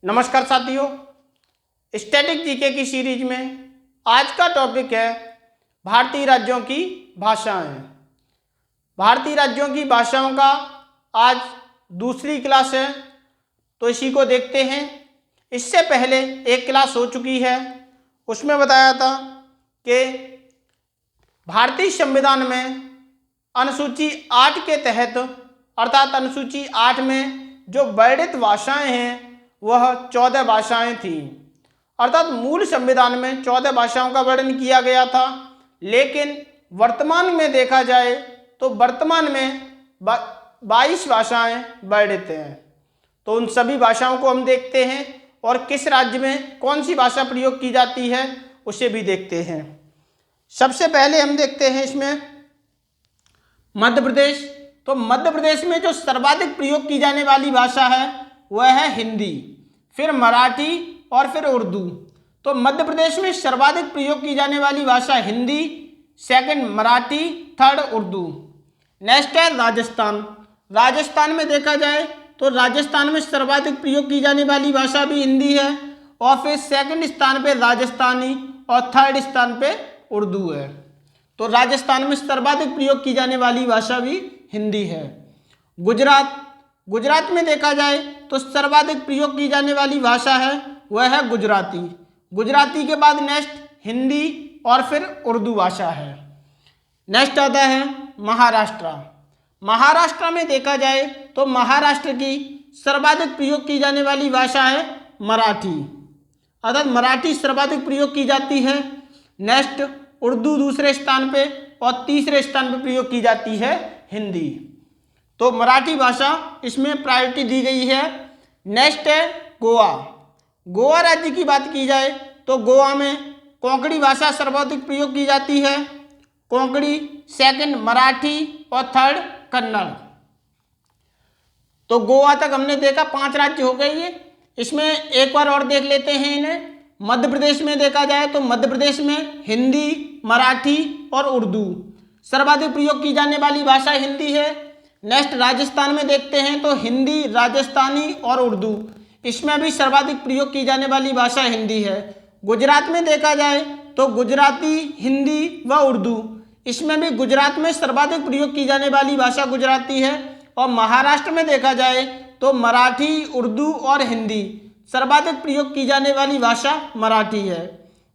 नमस्कार साथियों, static GK की सीरीज में आज का टॉपिक है भारतीय राज्यों की भाषाएं। भारतीय राज्यों की भाषाओं का आज दूसरी क्लास है, तो इसी को देखते हैं। इससे पहले एक क्लास हो चुकी है, उसमें बताया था कि भारतीय संविधान में अनुसूची 8 के तहत अर्थात अनुसूची 8 में जो वर्णित भाषाएं हैं वह 14 भाषाएं थीं। अर्थात मूल संविधान में 14 भाषाओं का वर्णन किया गया था, लेकिन वर्तमान में देखा जाए तो वर्तमान में 22 भाषाएं वर्णित हैं। तो उन सभी भाषाओं को हम देखते हैं और किस राज्य में कौन सी भाषा प्रयोग की जाती है उसे भी देखते हैं। सबसे पहले हम देखते हैं इसमें मध्य प्रदेश। तो मध्य प्रदेश में जो सर्वाधिक प्रयोग की जाने वाली भाषा है वह है हिंदी, फिर मराठी और फिर उर्दू। तो मध्य प्रदेश में सर्वाधिक प्रयोग की जाने वाली भाषा Hindi, second Marathi, third Urdu. Next है राजस्थान। राजस्थान में देखा जाए तो राजस्थान में सर्वाधिक प्रयोग की जाने वाली भाषा भी हिंदी है और फिर सेकंड स्थान पे राजस्थानी और थर्ड स्थान पे उर्दू है। तो राजस्थान में सर्वाधिक प्रयोग की जाने वाली भाषा भी हिंदी है। गुजरात में देखा जाए तो सर्वाधिक प्रयोग की जाने वाली भाषा है वह है गुजराती। गुजराती के बाद नेक्स्ट हिंदी और फिर उर्दू भाषा है। नेक्स्ट आता है महाराष्ट्र। महाराष्ट्र में देखा जाए तो महाराष्ट्र की सर्वाधिक प्रयोग की जाने वाली भाषा है मराठी, अर्थात मराठी सर्वाधिक प्रयोग की जाती है। नेक्स्ट उर्दू दूसरे स्थान पे और तीसरे स्थान पे प्रयोग की जाती है हिंदी। तो मराठी भाषा इसमें प्रायोरिटी दी गई है। नेक्स्ट है गोवा। गोवा राज्य की बात की जाए तो गोवा में कोंकणी भाषा सर्वाधिक प्रयोग की जाती है, कोंकणी, सेकंड मराठी और थर्ड कन्नड़। तो गोवा तक हमने देखा 5 राज्य हो गए ये। इसमें एक बार और देख लेते हैं इन्हें। मध्य प्रदेश में देखा जाए तो मध्य प्रदेश में हिंदी, मराठी और उर्दू सर्वाधिक प्रयोग की जाने वाली भाषा हिंदी है। नेक्स्ट राजस्थान में देखते हैं तो हिंदी, राजस्थानी और उर्दू, इसमें भी सर्वाधिक प्रयोग की जाने वाली भाषा हिंदी है। गुजरात में देखा जाए तो गुजराती, हिंदी व उर्दू, इसमें भी गुजरात में सर्वाधिक प्रयोग की जाने वाली भाषा गुजराती है। और महाराष्ट्र में देखा जाए तो मराठी, उर्दू और हिंदी सर्वाधिक प्रयोग की जाने वाली भाषा मराठी है।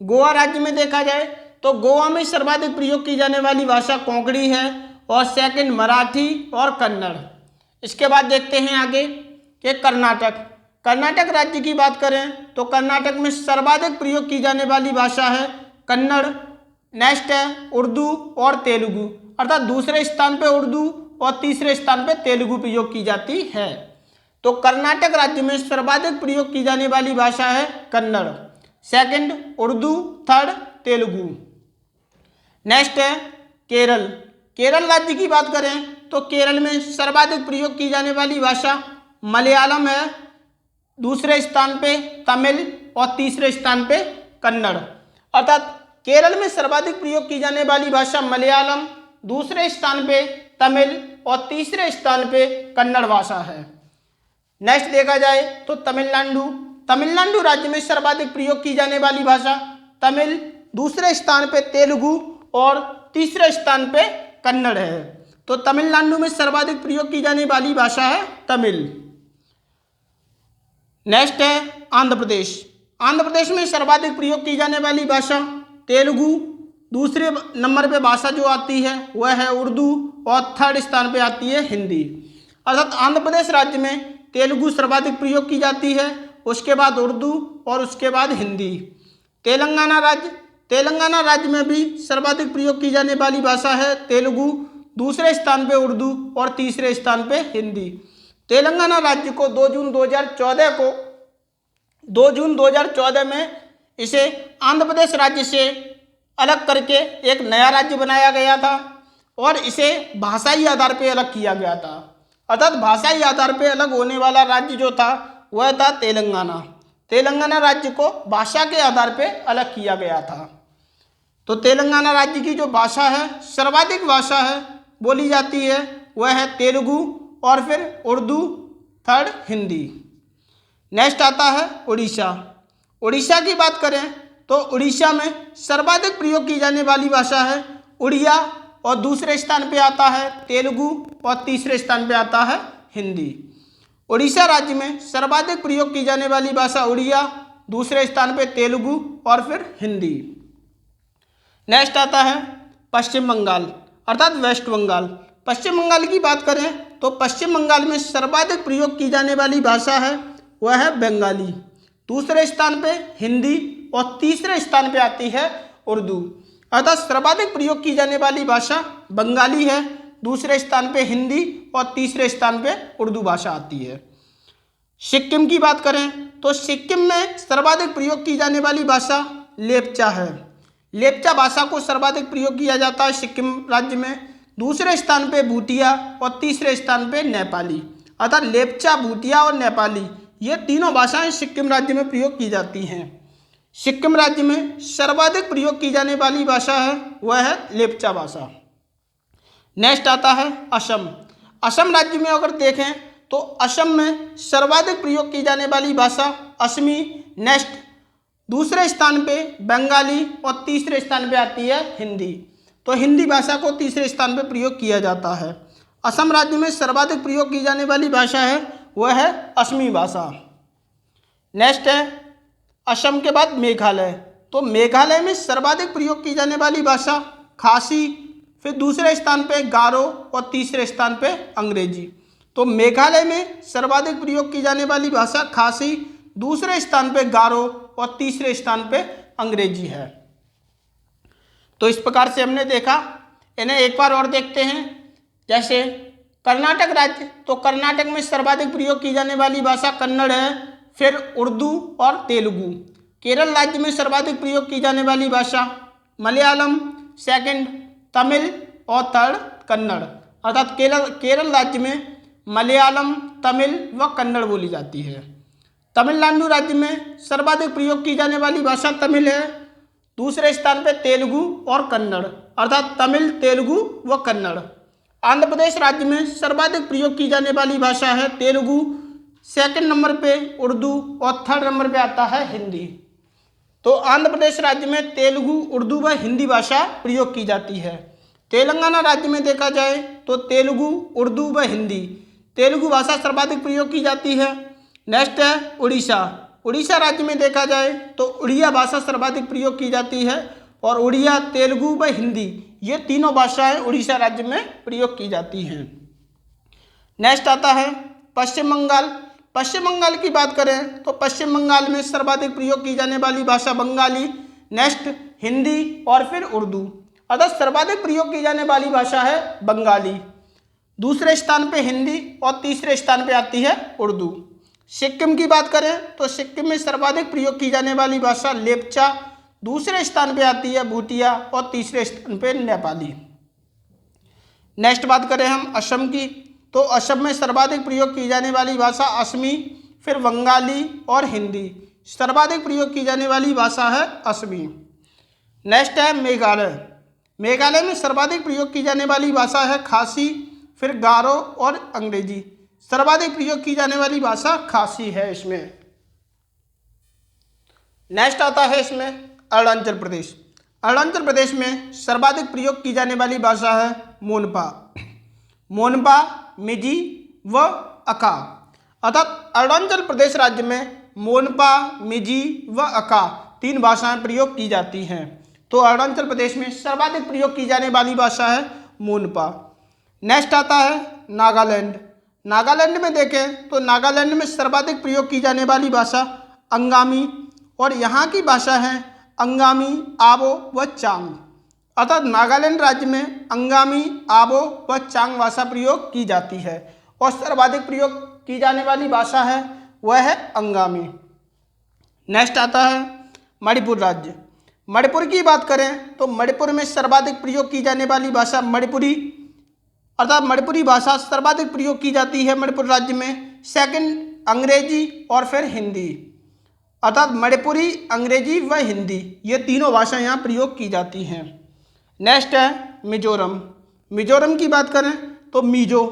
गोवा राज्य में देखा जाए तो गोवा में सर्वाधिक प्रयोग की जाने वाली भाषा कोंकणी है और सेकंड मराठी और कन्नड़। इसके बाद देखते हैं आगे कि कर्नाटक राज्य की बात करें तो कर्नाटक में सर्वाधिक प्रयोग की जाने वाली भाषा है कन्नड़। नेक्स्ट है उर्दू और तेलुगु, अर्थात दूसरे स्थान पे उर्दू और तीसरे स्थान पे तेलुगु प्रयोग की जाती है। तो कर्नाटक राज्य में सर्वाधिक प्रयोग की जाने वाली भाषा है Kannada, second Urdu, third Telugu. Next है केरल राज्य की बात करें तो केरल में सर्वाधिक प्रयोग की जाने वाली भाषा मलयालम है, दूसरे स्थान पे तमिल और तीसरे स्थान पे कन्नड़। अर्थात केरल में सर्वाधिक प्रयोग की जाने वाली भाषा मलयालम, दूसरे स्थान पे तमिल और तीसरे स्थान पे कन्नड़ भाषा है। नेक्स्ट देखा जाए तो तमिलनाडु राज्य में सर्वाधिक प्रयोग की जाने वाली भाषा तमिल, दूसरे स्थान पे तेलुगु और तीसरे स्थान पे कन्नड़ है। तो तमिलनाडु में सर्वाधिक प्रयोग की जाने वाली भाषा है तमिल। नेक्स्ट है आंध्र प्रदेश में सर्वाधिक प्रयोग की जाने वाली भाषा तेलुगु, दूसरे नंबर पे भाषा जो आती है वह है उर्दू और थर्ड स्थान पे आती है हिंदी। अर्थात आंध्र प्रदेश राज्य में तेलुगु सर्वाधिक प्रयोग की जाती है, उसके बाद उर्दू और उसके बाद हिंदी। तेलंगाना राज्य में भी सर्वाधिक प्रयोग की जाने वाली भाषा है तेलुगु, दूसरे स्थान पे उर्दू और तीसरे स्थान पे हिंदी। तेलंगाना राज्य को 2 जून 2014 में इसे आंध्र प्रदेश राज्य से अलग करके एक नया राज्य बनाया गया था और इसे भाषाई आधार पे अलग किया गया था। अर्थात भाषाई आधार पे अलग होने वाला राज्य जो था वह था तेलंगाना राज्य को भाषा के आधार पे अलग किया गया था। तो तेलंगाना राज्य की जो भाषा है, सर्वाधिक भाषा है बोली जाती है वह है तेलुगु और फिर उर्दू, थर्ड हिंदी। नेक्स्ट आता है उड़ीसा। उड़ीसा की बात करें तो उड़ीसा में सर्वाधिक प्रयोग की जाने वाली भाषा है उड़िया और दूसरे स्थान पे आता है तेलुगु और तीसरे स्थान पे आता है हिंदी। उड़ीसा राज्य में सर्वाधिक प्रयोग की जाने वाली भाषा उड़िया, दूसरे स्थान पे तेलुगु और फिर हिंदी। नेक्स्ट आता है पश्चिम बंगाल अर्थात वेस्ट बंगाल। पश्चिम बंगाल की बात करें तो पश्चिम बंगाल में सर्वाधिक प्रयोग की जाने वाली भाषा है वह है बंगाली, दूसरे स्थान पे हिंदी और तीसरे स्थान पे आती है उर्दू। अर्थात सर्वाधिक प्रयोग की जाने वाली भाषा बंगाली है, दूसरे स्थान पे हिंदी और तीसरे स्थान पे उर्दू भाषा आती है। सिक्किम की बात करें तो सिक्किम में सर्वाधिक प्रयोग की जाने वाली भाषा लेप्चा है। लेप्चा भाषा को सर्वाधिक प्रयोग किया जाता है सिक्किम राज्य में, दूसरे स्थान पे भूटिया और तीसरे स्थान पे नेपाली। अर्थात लेप्चा, भूटिया और नेपाली ये तीनों भाषाएं सिक्किम राज्य में प्रयोग की जाती हैं। सिक्किम राज्य में सर्वाधिक प्रयोग की जाने वाली भाषा है वह है लेप्चा भाषा। नेक्स्ट आता है असम। असम राज्य में अगर देखें तो असम में सर्वाधिक प्रयोग की जाने वाली भाषा असमी, नेक्स्ट दूसरे स्थान पे बंगाली और तीसरे स्थान पे आती है हिंदी। तो हिंदी भाषा को तीसरे स्थान पे प्रयोग किया जाता है। असम राज्य में सर्वाधिक प्रयोग की जाने वाली भाषा है वह है असमी भाषा। नेक्स्ट है असम के बाद मेघालय। तो मेघालय में सर्वाधिक प्रयोग की जाने वाली भाषा खासी, फिर दूसरे स्थान पे गारो और तीसरे स्थान पे अंग्रेजी। तो मेघालय में सर्वाधिक प्रयोग की जाने वाली भाषा खासी, दूसरे स्थान पे गारो और तीसरे स्थान पे अंग्रेजी है। तो इस प्रकार से हमने देखा, इन्हें एक बार और देखते हैं। जैसे कर्नाटक राज्य, तो कर्नाटक में सर्वाधिक प्रयोग की जाने वाली भाषा कन्नड़ है, फिर उर्दू और तेलुगु। केरल राज्य में सर्वाधिक प्रयोग की जाने वाली भाषा मलयालम, सेकंड तमिल और थर्ड कन्नड़। अर्थात केरल राज्य में मलयालम, तमिल व कन्नड़ बोली जाती है। तमिलनाडु राज्य में सर्वाधिक प्रयोग की जाने वाली भाषा तमिल है, दूसरे स्थान पे तेलुगु और कन्नड़। अर्थात तमिल, तेलुगु व कन्नड़। आंध्र प्रदेश राज्य में सर्वाधिक प्रयोग की जाने वाली भाषा है तेलुगु, सेकंड नंबर पे उर्दू और थर्ड नंबर पे आता है हिंदी। तो आंध्र प्रदेश राज्य में तेलुगु, उर्दू व हिंदी भाषा प्रयोग की जाती है। तेलंगाना राज्य में देखा जाए तो तेलुगु, उर्दू व हिंदी, तेलुगु भाषा सर्वाधिक प्रयोग की जाती है। नेक्स्ट है उड़ीसा। उड़ीसा राज्य में देखा जाए तो उड़िया भाषा सर्वाधिक प्रयोग की जाती है और उड़िया, तेलुगु व हिंदी ये तीनों भाषाएं उड़ीसा राज्य में प्रयोग की जाती हैं। नेक्स्ट आता है पश्चिम बंगाल। पश्चिम बंगाल की बात करें तो पश्चिम बंगाल में सर्वाधिक प्रयोग की जाने वाली भाषा बंगाली, नेक्स्ट हिंदी और फिर उर्दू। अर्थात सर्वाधिक प्रयोग की जाने वाली भाषा है बंगाली, दूसरे स्थान पे हिंदी और तीसरे स्थान पे आती है उर्दू। सिक्किम की बात करें तो सिक्किम में सर्वाधिक प्रयोग की जाने वाली भाषा लेप्चा, दूसरे स्थान पे आती है भूटिया और तीसरे स्थान पे नेपाली। नेक्स्ट बात करें हम असम की, तो असम में सर्वाधिक प्रयोग की जाने वाली भाषा असमी, फिर बंगाली और हिंदी। सर्वाधिक प्रयोग की जाने वाली भाषा है असमी। नेक्स्ट है मेघालय। मेघालय में सर्वाधिक प्रयोग की जाने वाली भाषा है खासी, फिर गारो और अंग्रेजी। सर्वाधिक प्रयोग की जाने वाली भाषा खासी है इसमें। नेक्स्ट आता है इसमें अरुणाचल प्रदेश। अरुणाचल प्रदेश में सर्वाधिक प्रयोग की जाने वाली भाषा है मोनपा, मोनपा, मिजी व अका। अर्थात अरुणाचल प्रदेश राज्य में मोनपा, मिजी व अका तीन भाषाएं प्रयोग की जाती हैं। तो अरुणाचल प्रदेश में सर्वाधिक प्रयोग की जाने वाली भाषा है मोनपा। नेक्स्ट आता है नागालैंड। नागालैंड में देखें तो नागालैंड में सर्वाधिक प्रयोग की जाने वाली भाषा अंगामी और यहाँ की भाषा है अंगामी, आबो व चांग। अर्थात नागालैंड राज्य में अंगामी, आबो व चांग भाषा प्रयोग की जाती है और सर्वाधिक प्रयोग की जाने वाली भाषा है वह है अंगामी। नेक्स्ट आता है मणिपुर राज्य। मणिपुर की बात करें तो मणिपुर में सर्वाधिक प्रयोग की जाने वाली भाषा मणिपुरी, अर्थात मणिपुरी भाषा सर्वाधिक प्रयोग की जाती है मणिपुर राज्य में। सेकंड अंग्रेजी और फिर हिंदी। अर्थात मणिपुरी, अंग्रेजी व हिंदी ये तीनों भाषाएं यहाँ प्रयोग की जाती हैं। नेक्स्ट है मिजोरम। मिजोरम की बात करें तो मिजो,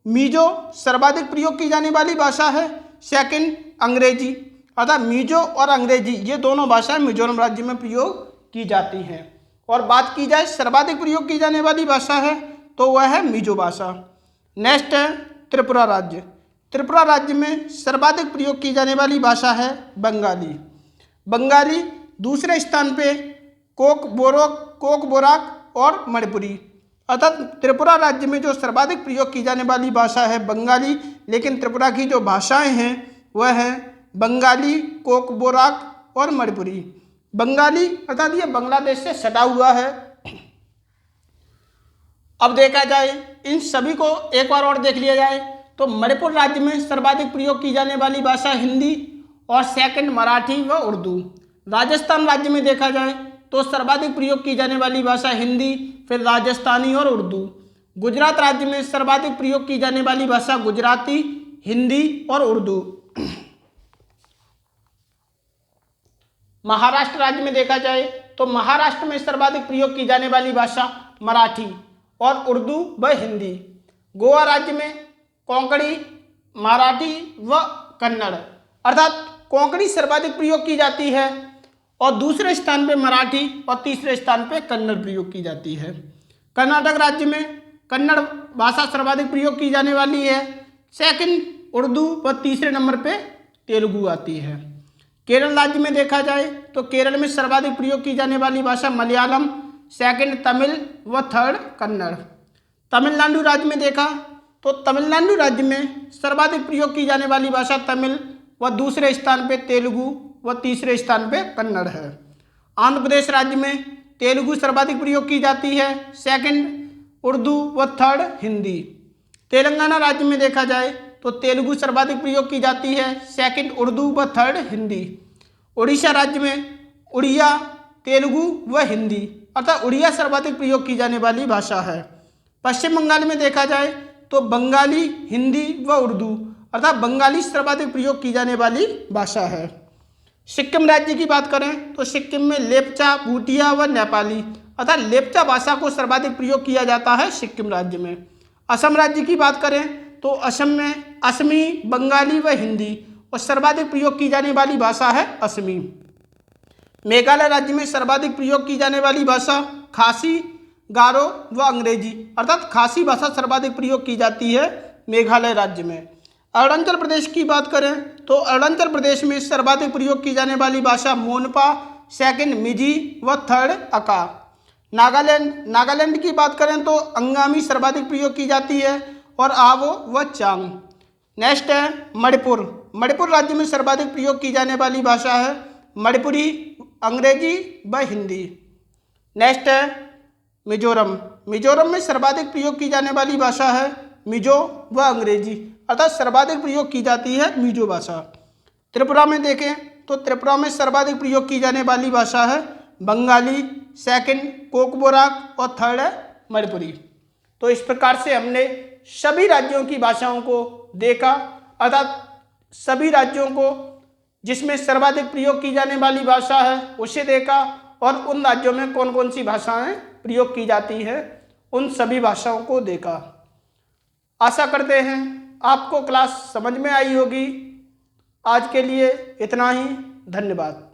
मिजो सर्वाधिक प्रयोग की जाने वाली भाषा है। सेकंड अंग्रेजी, अर्थात मिजो और अंग्रेजी ये दोनों भाषाएं मिजोरम राज्य में प्रयोग की जाती हैं। और बात की जाए सर्वाधिक प्रयोग की जाने वाली भाषा है तो वह है मिजो भाषा। नेक्स्ट है त्रिपुरा राज्य। त्रिपुरा राज्य में सर्वाधिक प्रयोग की जाने वाली भाषा है बंगाली। बंगाली दूसरे स्थान पे कोकबोराक और मणिपुरी, अर्थात त्रिपुरा राज्य में जो सर्वाधिक प्रयोग की जाने वाली भाषा है बंगाली, लेकिन त्रिपुरा की जो भाषाएं हैं वह है बंगाली, कोकबोराक और मणिपुरी। बंगाली अर्थात ये बांग्लादेश से सटा हुआ है। अब देखा जाए इन सभी को एक बार और देख लिया जाए तो मणिपुर राज्य में सर्वाधिक प्रयोग की जाने वाली भाषा हिंदी और सेकंड मराठी व उर्दू। राजस्थान राज्य में देखा जाए तो सर्वाधिक प्रयोग की जाने वाली भाषा हिंदी, फिर राजस्थानी और उर्दू। गुजरात राज्य में सर्वाधिक प्रयोग की जाने वाली भाषा गुजराती, हिंदी और उर्दू। महाराष्ट्र राज्य में देखा जाए तो महाराष्ट्र में सर्वाधिक प्रयोग की जाने वाली भाषा मराठी और उर्दू व हिंदी। गोवा राज्य में कोंकणी, मराठी व कन्नड़, अर्थात कोंकणी सर्वाधिक प्रयोग की जाती है और दूसरे स्थान पे मराठी और तीसरे स्थान पे कन्नड़ प्रयोग की जाती है। कर्नाटक राज्य में कन्नड़ भाषा सर्वाधिक प्रयोग की जाने वाली है, सेकंड उर्दू व तीसरे नंबर पे तेलुगु आती है। केरल राज्य में देखा जाए तो केरल में सर्वाधिक प्रयोग की जाने वाली भाषा मलयालम, सेकंड तमिल व थर्ड कन्नड़। तमिलनाडु राज्य में देखा तो तमिलनाडु राज्य में सर्वाधिक प्रयोग की जाने वाली भाषा तमिल व दूसरे स्थान पे तेलुगु व तीसरे स्थान पे कन्नड़ है। आंध्र प्रदेश राज्य में तेलुगु सर्वाधिक प्रयोग की जाती है, सेकंड उर्दू व थर्ड हिंदी। तेलंगाना राज्य में देखा जाए तो तेलुगु सर्वाधिक प्रयोग की जाती है, सेकंड उर्दू व थर्ड हिंदी। उड़ीसा राज्य में उड़िया, तेलुगु व हिंदी, अर्थात उड़िया सर्वाधिक प्रयोग की जाने वाली भाषा है। पश्चिम बंगाल में देखा जाए तो बंगाली, हिंदी व उर्दू, अर्थात बंगाली सर्वाधिक प्रयोग की जाने वाली भाषा है। सिक्किम राज्य की बात करें तो सिक्किम में लेप्चा, भूटिया व नेपाली, अर्थात लेप्चा भाषा को सर्वाधिक प्रयोग किया जाता है सिक्किम राज्य में। असम राज्य की बात करें तो असम में असमी, बंगाली व हिंदी और सर्वाधिक प्रयोग की जाने वाली भाषा है असमी। मेघालय राज्य में सर्वाधिक प्रयोग की जाने वाली भाषा खासी, गारो व अंग्रेजी, अर्थात खासी भाषा सर्वाधिक प्रयोग की जाती है मेघालय राज्य में। अरुणाचल प्रदेश की बात करें तो अरुणाचल प्रदेश में सर्वाधिक प्रयोग की जाने वाली भाषा मोनपा, सेकंड मिजी व थर्ड अका। नागालैंड की बात करें तो अंगामी सर्वाधिक प्रयोग की जाती है और आवो व चांग। नेक्स्ट है मणिपुर राज्य में सर्वाधिक प्रयोग की जाने वाली भाषा है मणिपुरी, अंग्रेजी व हिंदी। नेक्स्ट है मिजोरम में सर्वाधिक प्रयोग की जाने वाली भाषा है मिजो व अंग्रेजी, अर्थात सर्वाधिक प्रयोग की जाती है मिजो भाषा। त्रिपुरा में देखें तो त्रिपुरा में सर्वाधिक प्रयोग की जाने वाली भाषा है बंगाली, सेकंड कोकबोराक और थर्ड है मणिपुरी। तो इस प्रकार से हमने सभी राज्यों की भाषाओं को देखा, अर्थात सभी राज्यों को जिसमें सर्वाधिक प्रयोग की जाने वाली भाषा है उसे देखा और उन राज्यों में कौन कौन सी भाषाएं प्रयोग की जाती है उन सभी भाषाओं को देखा। आशा करते हैं आपको क्लास समझ में आई होगी। आज के लिए इतना ही, धन्यवाद।